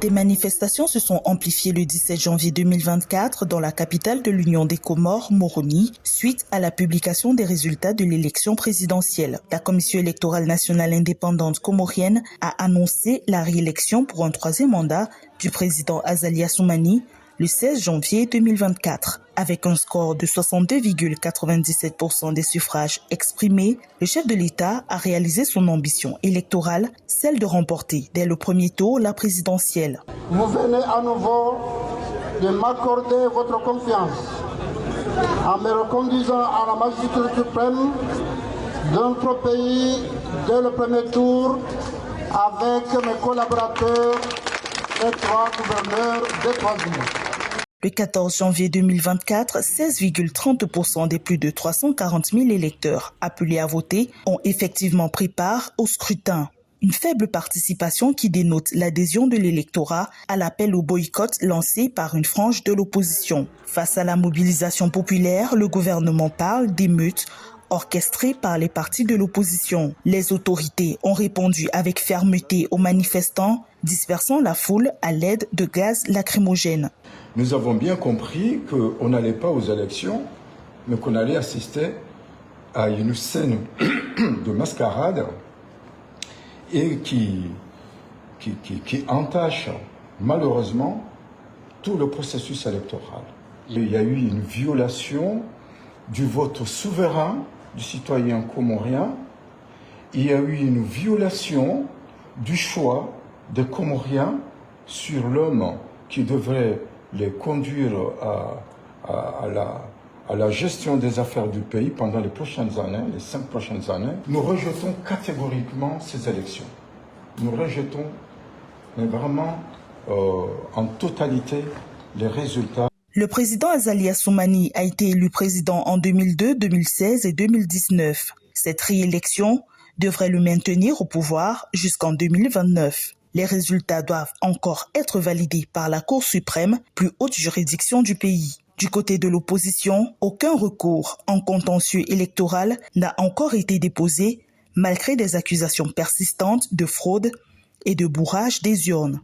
Des manifestations se sont amplifiées le 17 janvier 2024 dans la capitale de l'Union des Comores, Moroni, suite à la publication des résultats de l'élection présidentielle. La Commission électorale nationale indépendante comorienne a annoncé la réélection pour un troisième mandat du président Azali Assoumani le 16 janvier 2024. Avec un score de 62,97% des suffrages exprimés, le chef de l'État a réalisé son ambition électorale, celle de remporter dès le premier tour la présidentielle. Vous venez à nouveau de m'accorder votre confiance en me reconduisant à la magistrature suprême de notre pays dès le premier tour avec mes collaborateurs, les trois gouverneurs des trois îles. Le 14 janvier 2024, 16,30% des plus de 340 000 électeurs appelés à voter ont effectivement pris part au scrutin. Une faible participation qui dénote l'adhésion de l'électorat à l'appel au boycott lancé par une frange de l'opposition. Face à la mobilisation populaire, le gouvernement parle d'émeutes orchestrées par les partis de l'opposition. Les autorités ont répondu avec fermeté aux manifestants, dispersant la foule à l'aide de gaz lacrymogène. Nous avons bien compris qu'on n'allait pas aux élections, mais qu'on allait assister à une scène de mascarade et qui entache malheureusement tout le processus électoral. Il y a eu une violation du vote souverain du citoyen comorien. Il y a eu une violation du choix des Comoriens sur l'homme qui devrait les conduire à la gestion des affaires du pays pendant les prochaines années, les 5 prochaines années. Nous rejetons catégoriquement ces élections. Nous rejetons, mais vraiment en totalité, les résultats. Le président Azali Assoumani a été élu président en 2002, 2016 et 2019. Cette réélection devrait le maintenir au pouvoir jusqu'en 2029. Les résultats doivent encore être validés par la Cour suprême, plus haute juridiction du pays. Du côté de l'opposition, aucun recours en contentieux électoral n'a encore été déposé, malgré des accusations persistantes de fraude et de bourrage des urnes.